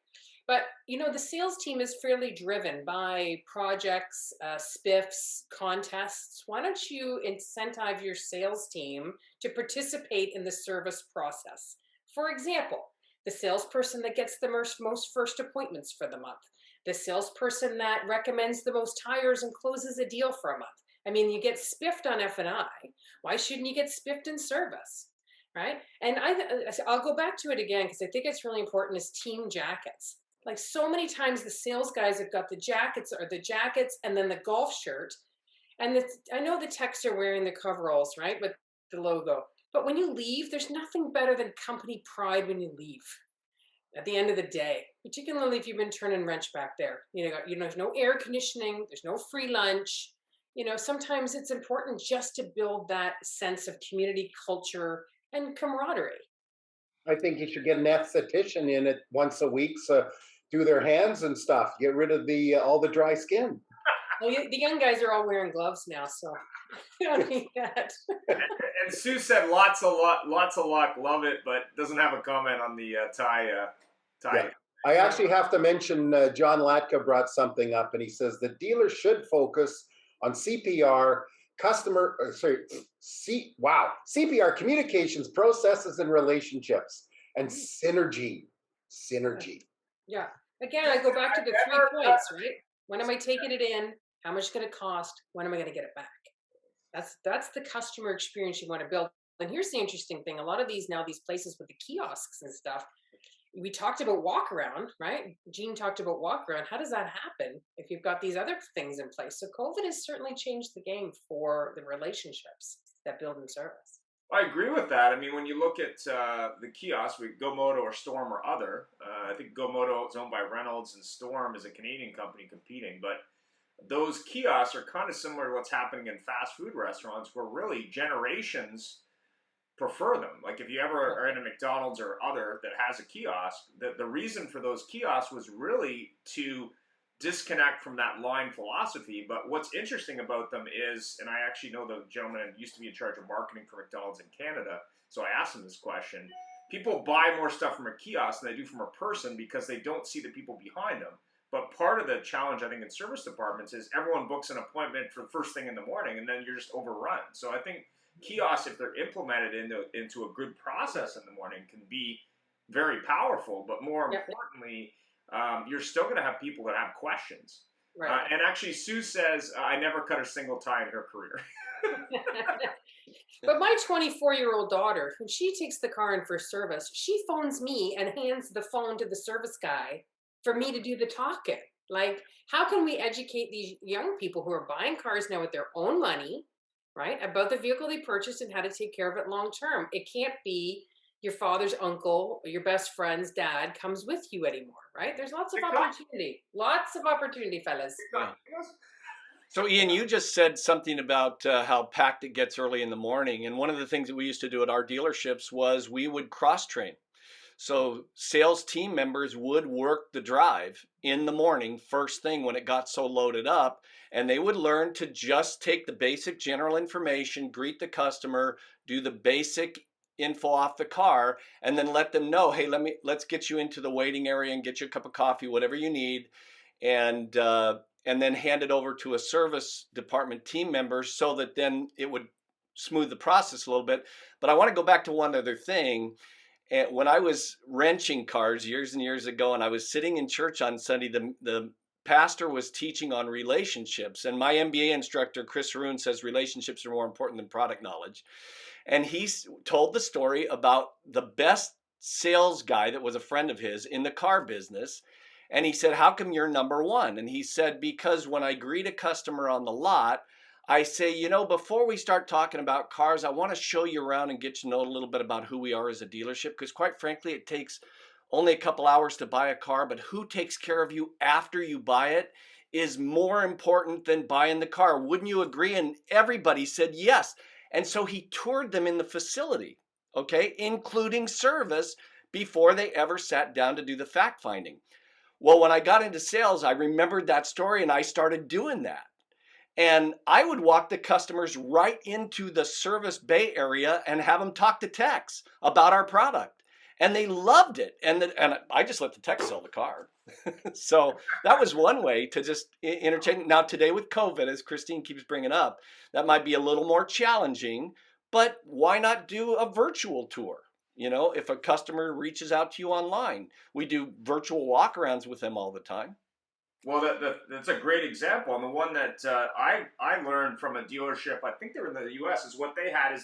But, you know, the sales team is fairly driven by projects, spiffs, contests. Why don't you incentivize your sales team to participate in the service process? For example, the salesperson that gets the most first appointments for the month, the salesperson that recommends the most hires and closes a deal for a month. I mean, you get spiffed on F&I. Why shouldn't you get spiffed in service, right? And I'll go back to it again because I think it's really important is team jackets. Like so many times the sales guys have got the jackets and then the golf shirt. And I know the techs are wearing the coveralls, right, with the logo. But when you leave, there's nothing better than company pride when you leave. At the end of the day, particularly if you've been turning wrench back there, there's no air conditioning, there's no free lunch. Sometimes it's important just to build that sense of community culture and camaraderie. I think you should get an esthetician in it once a week, so do their hands and stuff. Get rid of the all the dry skin. Well, the young guys are all wearing gloves now, so you don't need that. And Sue said lots of luck, love it, but doesn't have a comment on the tie. Yeah. I actually have to mention John Latka brought something up, and he says the dealer should focus on CPR, CPR, communications, processes, and relationships, and synergy. Yeah. Again, I go back to the 3 points, right? When am I taking it in? How much is it going to cost? When am I going to get it back? That's the customer experience you want to build. And here's the interesting thing. A lot of these places with the kiosks and stuff, we talked about walk around, right? Jean talked about walk around. How does that happen if you've got these other things in place? So COVID has certainly changed the game for the relationships that build in service. I agree with that. I mean, when you look at the kiosks, with GoMoto or Storm or other, I think GoMoto is owned by Reynolds and Storm is a Canadian company competing, but those kiosks are kind of similar to what's happening in fast food restaurants where really generations prefer them. Like if you ever are in a McDonald's or other that has a kiosk, the reason for those kiosks was really to disconnect from that line philosophy. But what's interesting about them is, and I actually know the gentleman who used to be in charge of marketing for McDonald's in Canada, so I asked him this question. People buy more stuff from a kiosk than they do from a person because they don't see the people behind them. But part of the challenge, I think, in service departments is everyone books an appointment for the first thing in the morning, and then you're just overrun. So I think kiosks, if they're implemented into a good process in the morning, can be very powerful. But more importantly, you're still going to have people that have questions. Right. And actually, Sue says, I never cut a single tie in her career. But my 24-year-old daughter, when she takes the car in for service, she phones me and hands the phone to the service guy for me to do the talking. Like, how can we educate these young people who are buying cars now with their own money, right, about the vehicle they purchased and how to take care of it long term? It can't be your father's uncle or your best friend's dad comes with you anymore, right? There's lots of opportunity, fellas. So Ian, you just said something about how packed it gets early in the morning. And one of the things that we used to do at our dealerships was we would cross-train. So sales team members would work the drive in the morning, first thing when it got so loaded up, and they would learn to just take the basic general information, greet the customer, do the basic info off the car, and then let them know, hey, let's get you into the waiting area and get you a cup of coffee, whatever you need, and then hand it over to a service department team member so that then it would smooth the process a little bit. But I want to go back to one other thing. And when I was wrenching cars years and years ago, and I was sitting in church on Sunday, the pastor was teaching on relationships. And my MBA instructor, Chris Haroon, says relationships are more important than product knowledge. And he told the story about the best sales guy that was a friend of his in the car business. And he said, how come you're number one? And he said, because when I greet a customer on the lot, I say, before we start talking about cars, I want to show you around and get to know a little bit about who we are as a dealership. Because quite frankly, it takes only a couple hours to buy a car, but who takes care of you after you buy it is more important than buying the car. Wouldn't you agree? And everybody said yes. And so he toured them in the facility, okay, including service, before they ever sat down to do the fact finding. Well, when I got into sales, I remembered that story and I started doing that. And I would walk the customers right into the service bay area and have them talk to techs about our product. And they loved it. And I just let the tech sell the car. So that was one way to just entertain. Now today with COVID, as Christine keeps bringing up, that might be a little more challenging, but why not do a virtual tour? If a customer reaches out to you online, we do virtual walkarounds with them all the time. Well, that's a great example. And the one that I learned from a dealership, I think they were in the U.S., is what they had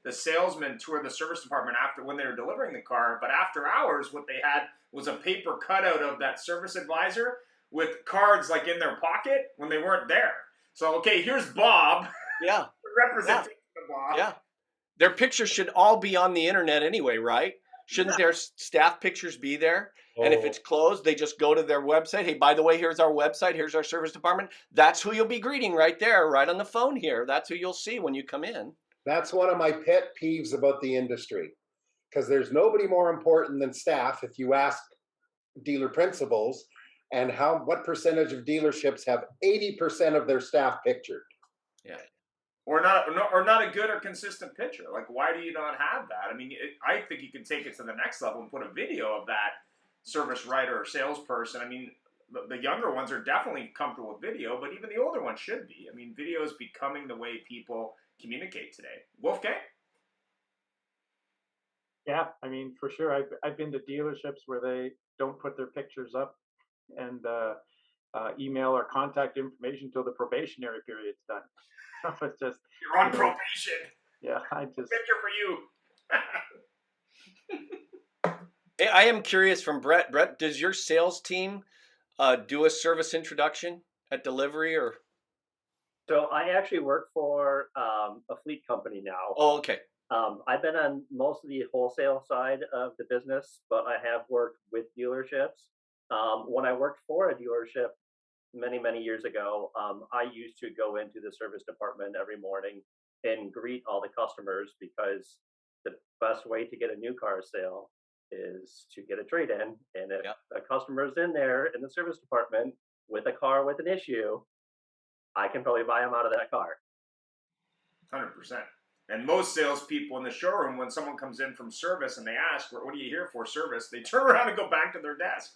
the salesman tour the service department after when they were delivering the car. But after hours, what they had was a paper cutout of that service advisor with cards like in their pocket when they weren't there. So, okay, here's Bob. Yeah. Representation of Bob. Yeah. Their pictures should all be on the internet anyway, right? Shouldn't their staff pictures be there? And if it's closed, they just go to their website. Hey, by the way, here's our website. Here's our service department. That's who you'll be greeting right there, right on the phone here. That's who you'll see when you come in. That's one of my pet peeves about the industry, because there's nobody more important than staff. If you ask dealer principals, and what percentage of dealerships have 80% of their staff pictured? Yeah. Or not a good or consistent picture. Like, why do you not have that? I mean, I think you can take it to the next level and put a video of that service writer or salesperson. I mean, the younger ones are definitely comfortable with video, but even the older ones should be. I mean, video is becoming the way people communicate today. Wolfgang? Yeah, I mean, for sure. I've been to dealerships where they don't put their pictures up and email or contact information till the probationary period's done. So it's just, You're on probation. Yeah, Picture for you. I am curious from Brett. Brett, does your sales team do a service introduction at delivery or? So I actually work for a fleet company now. Oh, okay. I've been on most of the wholesale side of the business, but I have worked with dealerships. When I worked for a dealership many years ago, I used to go into the service department every morning and greet all the customers, because the best way to get a new car sale is to get a trade-in. And if a customer's in there in the service department with a car with an issue, I can probably buy them out of that car. 100%. And most salespeople in the showroom, when someone comes in from service and they ask, what are you here for, service, they turn around and go back to their desk.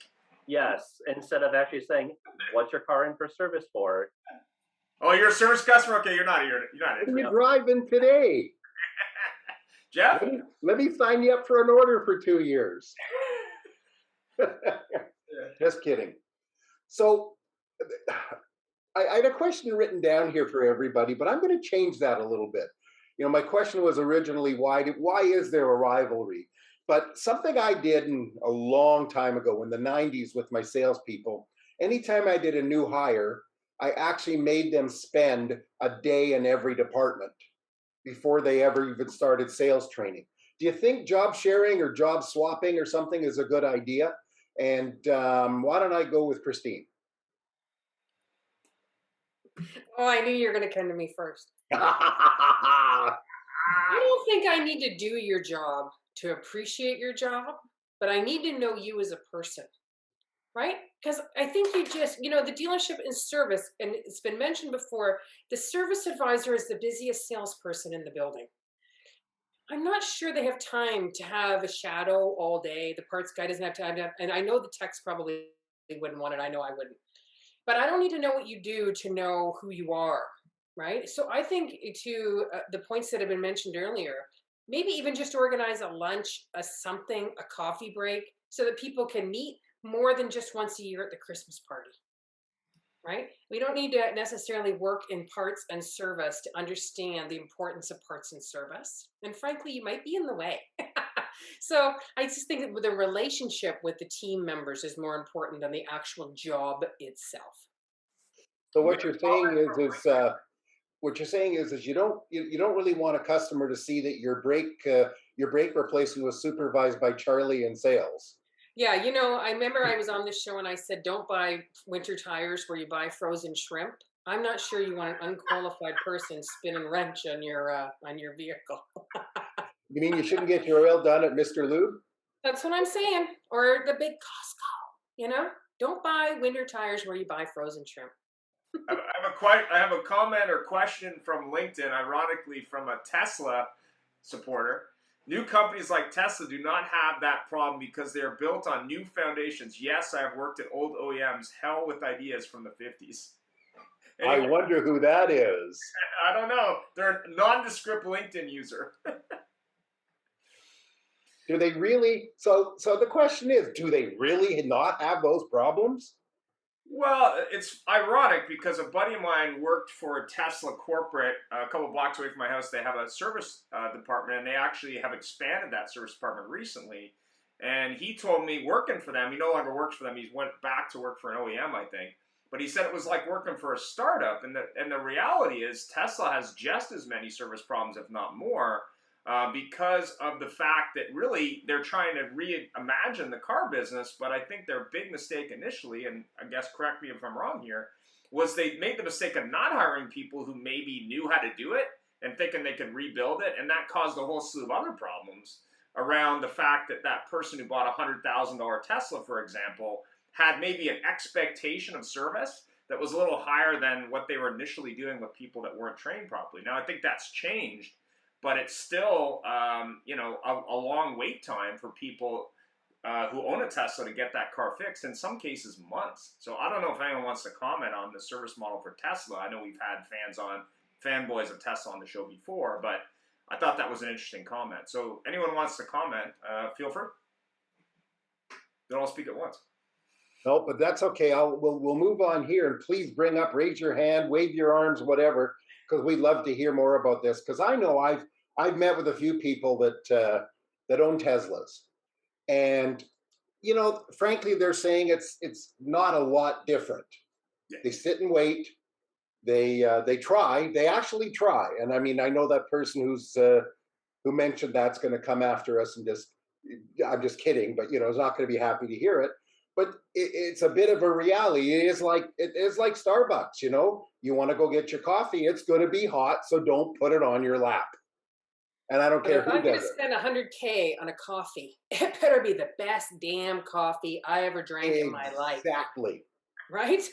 Yes, instead of actually saying, what's your car in for service for? Oh, you're a service customer? Okay, you're not here. You're not What are you driving today? Jeff? Let me sign you up for an order for 2 years. Just kidding. So I had a question written down here for everybody, but I'm going to change that a little bit. You know, my question was originally, why is there a rivalry? But something I did a long time ago in the 90s with my salespeople, anytime I did a new hire, I actually made them spend a day in every department before they ever even started sales training. Do you think job sharing or job swapping or something is a good idea? And why don't I go with Christine? Oh, I knew you were going to come to me first. I don't think I need to do your job to appreciate your job, but I need to know you as a person, right? Because I think you just, the dealership and service, and it's been mentioned before, the service advisor is the busiest salesperson in the building. I'm not sure they have time to have a shadow all day. The parts guy doesn't have time to have, and I know the techs probably wouldn't want it. I know I wouldn't. But I don't need to know what you do to know who you are, right? So I think to the points that have been mentioned earlier, maybe even just organize a lunch, a coffee break, so that people can meet more than just once a year at the Christmas party, right? We don't need to necessarily work in parts and service to understand the importance of parts and service. And frankly, you might be in the way. So I just think that the relationship with the team members is more important than the actual job itself. So what you're saying is you don't really want a customer to see that your brake replacement was supervised by Charlie in sales. Yeah, I remember I was on this show and I said, don't buy winter tires where you buy frozen shrimp. I'm not sure you want an unqualified person spinning wrench on your vehicle. You mean you shouldn't get your oil done at Mr. Lube? That's what I'm saying. Or the big Costco, Don't buy winter tires where you buy frozen shrimp. I have a comment or question from LinkedIn, ironically from a Tesla supporter. New companies like Tesla do not have that problem because they are built on new foundations. Yes, I have worked at old OEMs, hell with ideas from the 50s. Anyway, I wonder who that is. I don't know. They're a nondescript LinkedIn user. Do they really? So the question is, do they really not have those problems? Well, it's ironic because a buddy of mine worked for a Tesla corporate a couple blocks away from my house. They have a service department, and they actually have expanded that service department recently. And he told me working for them, he no longer works for them. He went back to work for an OEM, I think. but he said it was like working for a startup. And the reality is Tesla has just as many service problems, if not more, because of the fact that really they're trying to reimagine the car business. But I think their big mistake initially, and I guess correct me if I'm wrong here, was they made the mistake of not hiring people who maybe knew how to do it and thinking they could rebuild it. And that caused a whole slew of other problems around the fact that that person who bought a $100,000 Tesla, for example, had maybe an expectation of service that was a little higher than what they were initially doing with people that weren't trained properly. Now, I think that's changed, but it's still, a long wait time for people who own a Tesla to get that car fixed, in some cases months. So I don't know if anyone wants to comment on the service model for Tesla. I know we've had fanboys of Tesla on the show before, but I thought that was an interesting comment. So anyone wants to comment, feel free. Don't all speak at once. No, but that's okay. We'll move on here, and please raise your hand, wave your arms, whatever, because we'd love to hear more about this. Because I know I've met with a few people that own Teslas, and frankly, they're saying it's not a lot different. Yeah. They sit and wait. They actually try, and I mean, I know that person who mentioned that's going to come after us, and I'm just kidding, but is not going to be happy to hear it. But it's a bit of a reality. It is like Starbucks. You want to go get your coffee, it's going to be hot, so don't put it on your lap. And I don't care who does it. If I'm going to spend $100K on a coffee, it better be the best damn coffee I ever drank in my life. Exactly. Right?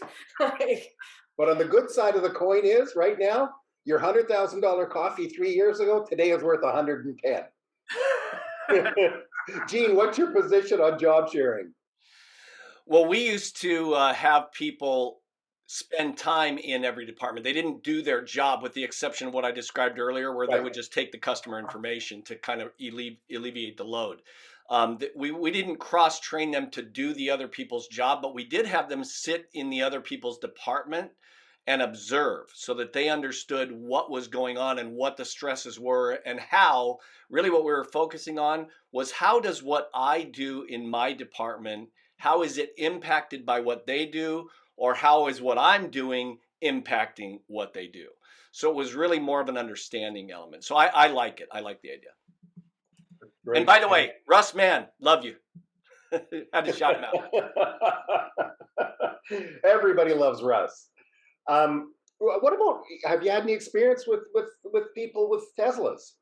But on the good side of the coin is, right now, your $100,000 coffee 3 years ago, today is worth 110. Gene, what's your position on job sharing? Well, we used to have people spend time in every department. They didn't do their job, with the exception of what I described earlier, where they would just take the customer information to kind of alleviate the load. We didn't cross-train them to do the other people's job, but we did have them sit in the other people's department and observe, so that they understood what was going on and what the stresses were, and how really what we were focusing on was, how does what I do in my department, how is it impacted by what they do, or how is what I'm doing impacting what they do? So it was really more of an understanding element. So I like it. I like the idea. Great. And by the way, Russ, man, love you. Had to shout him out. Everybody loves Russ. What about, have you had any experience with people with Teslas?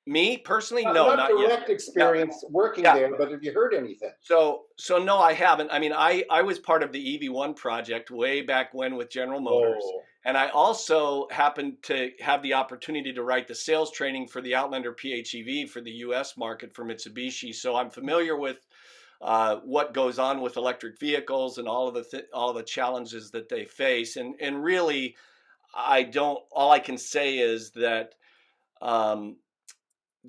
Me personally, no, not direct experience working there, but have you heard anything? So no, I haven't. I mean, I was part of the EV1 project way back when with General Motors. And I also happened to have the opportunity to write the sales training for the Outlander PHEV for the US market for Mitsubishi. So I'm familiar with what goes on with electric vehicles and all of the challenges that they face. And really, all I can say is that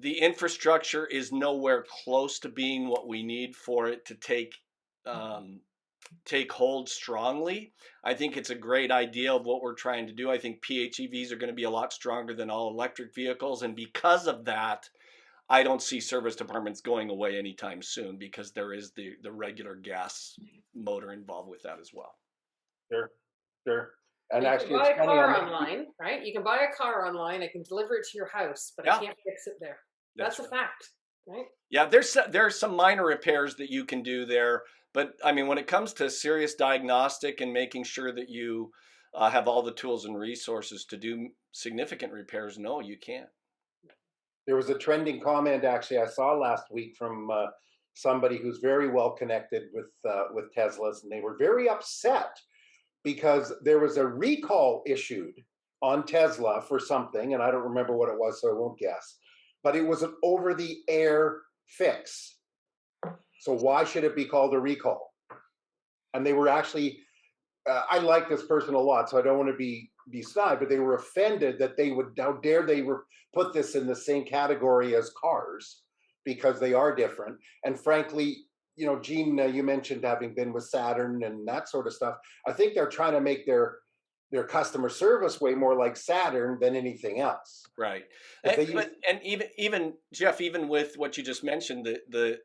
the infrastructure is nowhere close to being what we need for it to take hold strongly. I think it's a great idea of what we're trying to do. I think PHEVs are going to be a lot stronger than all electric vehicles. And because of that, I don't see service departments going away anytime soon, because there is the regular gas motor involved with that as well. Sure. And you actually, can buy a car online, right? You can buy a car online. I can deliver it to your house, but I can't fix it there. That's a fact, right? Yeah, there's some minor repairs that you can do there, but I mean, when it comes to serious diagnostic and making sure that you have all the tools and resources to do significant repairs, no, you can't. There was a trending comment actually I saw last week from somebody who's very well connected with Teslas, and they were very upset because there was a recall issued on Tesla for something, and I don't remember what it was, so I won't guess. But it was an over-the-air fix. So why should it be called a recall? And they were actually, I like this person a lot, so I don't want to be snide, but they were offended that how dare they put this in the same category as cars, because they are different. And frankly, Gene, you mentioned having been with Saturn and that sort of stuff. I think they're trying to make their customer service way more like Saturn than anything else. Right. And even Jeff, even with what you just mentioned, the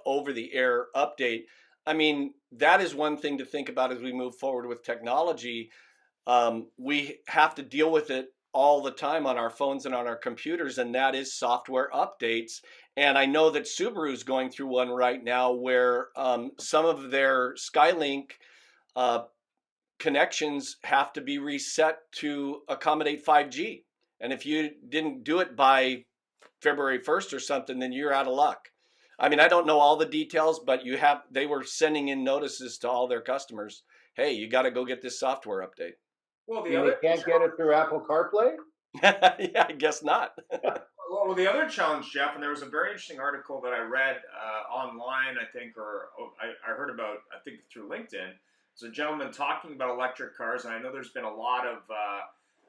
over the air update, I mean, that is one thing to think about as we move forward with technology. We have to deal with it all the time on our phones and on our computers, and that is software updates. And I know that Subaru's going through one right now where some of their Skylink connections have to be reset to accommodate 5G. And if you didn't do it by February 1st or something, then you're out of luck. I mean, I don't know all the details, but they were sending in notices to all their customers. Hey, you got to go get this software update. Well, You mean they can't get it through Apple CarPlay? Yeah, I guess not. Well, the other challenge, Jeff, and there was a very interesting article that I read online, I think, or I heard about, I think, through LinkedIn. It's a gentleman talking about electric cars, and I know there's been a lot of,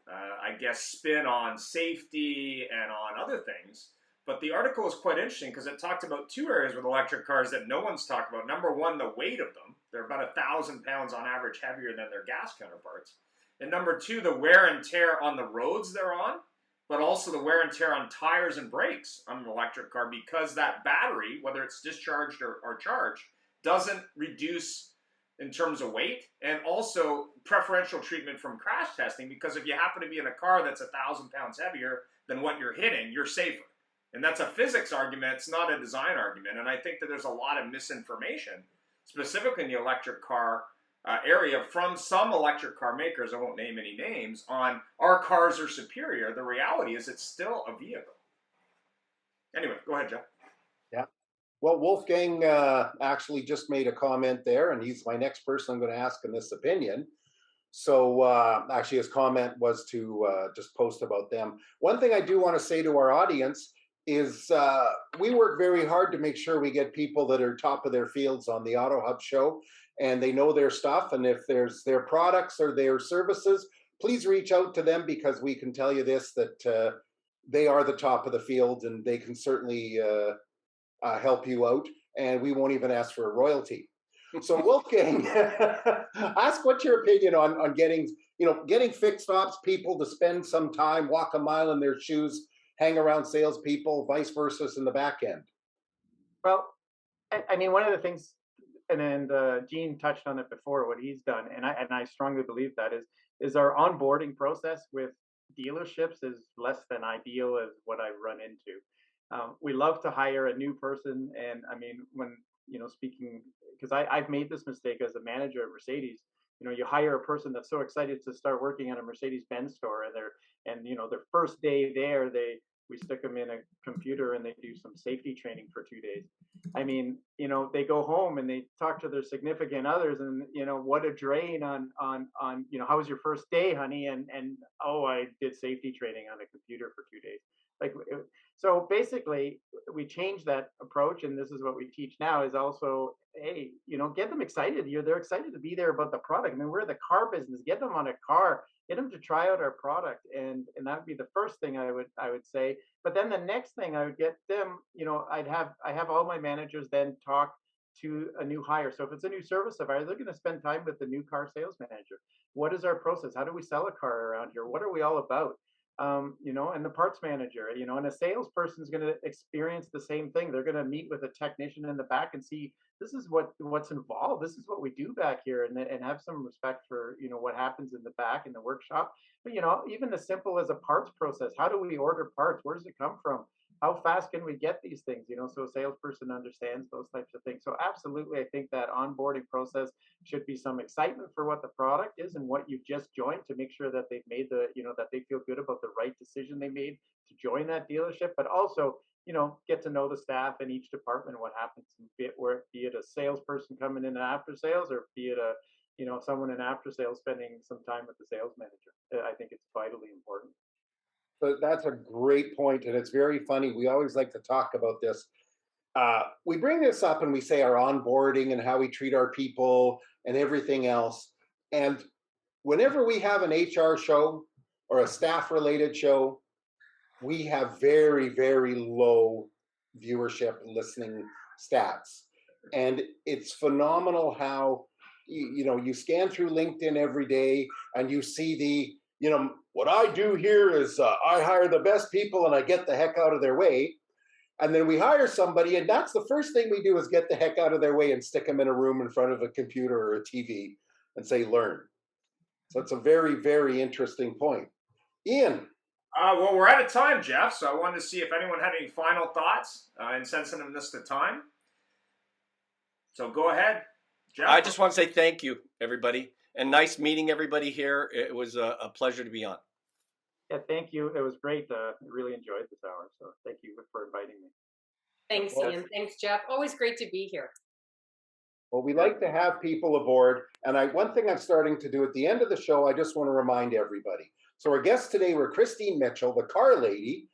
I guess, spin on safety and on other things. But the article was quite interesting because it talked about two areas with electric cars that no one's talked about. Number one, the weight of them. They're about 1,000 pounds on average heavier than their gas counterparts. And number two, the wear and tear on the roads they're on, but also the wear and tear on tires and brakes on an electric car, because that battery, whether it's discharged or charged, doesn't reduce in terms of weight, and also preferential treatment from crash testing, because if you happen to be in a car that's 1,000 pounds heavier than what you're hitting, you're safer. And that's a physics argument, it's not a design argument. And I think that there's a lot of misinformation, specifically in the electric car area, from some electric car makers, I won't name any names, on our cars are superior. The reality is it's still a vehicle. Anyway, go ahead, Jeff. Yeah. Well, Wolfgang actually just made a comment there, and he's my next person I'm going to ask in this opinion. So actually his comment was to just post about them. One thing I do want to say to our audience is we work very hard to make sure we get people that are top of their fields on the Auto Hub Show, and they know their stuff. And if there's their products or their services, please reach out to them, because we can tell you this, that they are the top of the field, and they can certainly help you out. And we won't even ask for a royalty. So Wolfgang, ask what's your opinion on getting fixed ops people to spend some time, walk a mile in their shoes, hang around salespeople, vice versa in the back end. Well, I mean, one of the things, and Gene touched on it before, what he's done, and I strongly believe that is our onboarding process with dealerships is less than ideal as what I've run into. We love to hire a new person, and I mean, when speaking, because I've made this mistake as a manager at Mercedes. You hire a person that's so excited to start working at a Mercedes-Benz store, and their first day there, we stick them in a computer and they do some safety training for 2 days. I mean, they go home and they talk to their significant others, and what a drain on how was your first day, honey? And oh, I did safety training on a computer for 2 days. So basically, we changed that approach, and this is what we teach now, is also, hey, get them excited. They're excited to be there about the product. I mean, we're the car business. Get them on a car, get them to try out our product, and that would be the first thing I would say. But then the next thing I would get them, I have all my managers then talk to a new hire. So if it's a new service advisor, they're going to spend time with the new car sales manager. What is our process? How do we sell a car around here? What are we all about? And the parts manager, and a salesperson is going to experience the same thing. They're going to meet with a technician in the back and see, this is what's involved. This is what we do back here, and have some respect for, what happens in the back in the workshop. But, even as simple as a parts process, how do we order parts? Where does it come from? How fast can we get these things? So a salesperson understands those types of things. So absolutely, I think that onboarding process should be some excitement for what the product is and what you've just joined, to make sure that they've made that they feel good about the right decision they made to join that dealership. But also, get to know the staff in each department, what happens, be it a salesperson coming in after sales, or be it someone in after sales spending some time with the sales manager. I think it's vitally important. So that's a great point, and it's very funny. We always like to talk about this. We bring this up and we say our onboarding and how we treat our people and everything else. And whenever we have an HR show or a staff-related show, we have very, very low viewership listening stats. And it's phenomenal how, you scan through LinkedIn every day and you see what I do here is I hire the best people and I get the heck out of their way. And then we hire somebody, and that's the first thing we do is get the heck out of their way and stick them in a room in front of a computer or a TV and say, learn. So it's a very, very interesting point. Ian. Well, we're out of time, Jeff, so I wanted to see if anyone had any final thoughts in sensitiveness to time. So go ahead, Jeff. I just want to say thank you, everybody, and nice meeting everybody here. It was a pleasure to be on. Yeah, thank you. It was great. I really enjoyed this hour. So thank you for inviting me. Thanks, Ian. Thanks, Jeff. Always great to be here. Well, we like to have people aboard. And one thing I'm starting to do at the end of the show, I just want to remind everybody. So our guests today were Christine Mitchell, the Car Lady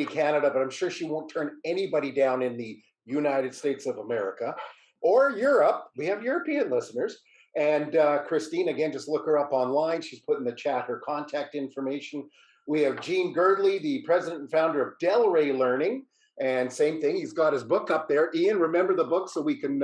Canada, but I'm sure she won't turn anybody down in the United States of America or Europe. We have European listeners. And Christine, again, just look her up online. She's put in the chat her contact information. We have Gene Girdley, the president and founder of Delray Learning. And same thing, he's got his book up there. Ian, remember the book so we can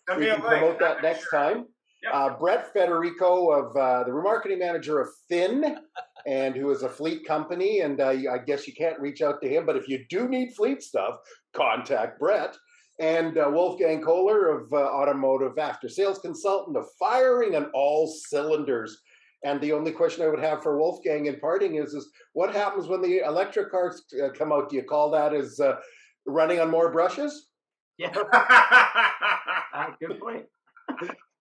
promote that next time. Yep. Brett Federico, of the remarketing manager of Finn, and who is a fleet company. And I guess you can't reach out to him, but if you do need fleet stuff, contact Brett. And Wolfgang Kohler of automotive after sales consultant of firing on all cylinders. And the only question I would have for Wolfgang in parting is what happens when the electric cars come out? Do you call that as running on more brushes? Yeah. Good point.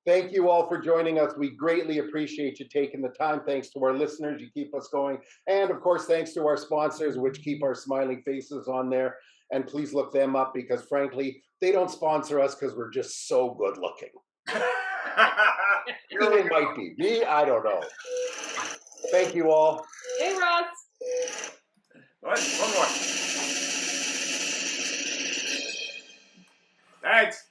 Thank you all for joining us. We greatly appreciate you taking the time. Thanks to our listeners. You keep us going. And of course, thanks to our sponsors, which keep our smiling faces on there. And please look them up because frankly, they don't sponsor us because we're just so good looking. They might be. Me, I don't know. Thank you all. Hey, Ross. One more. Thanks.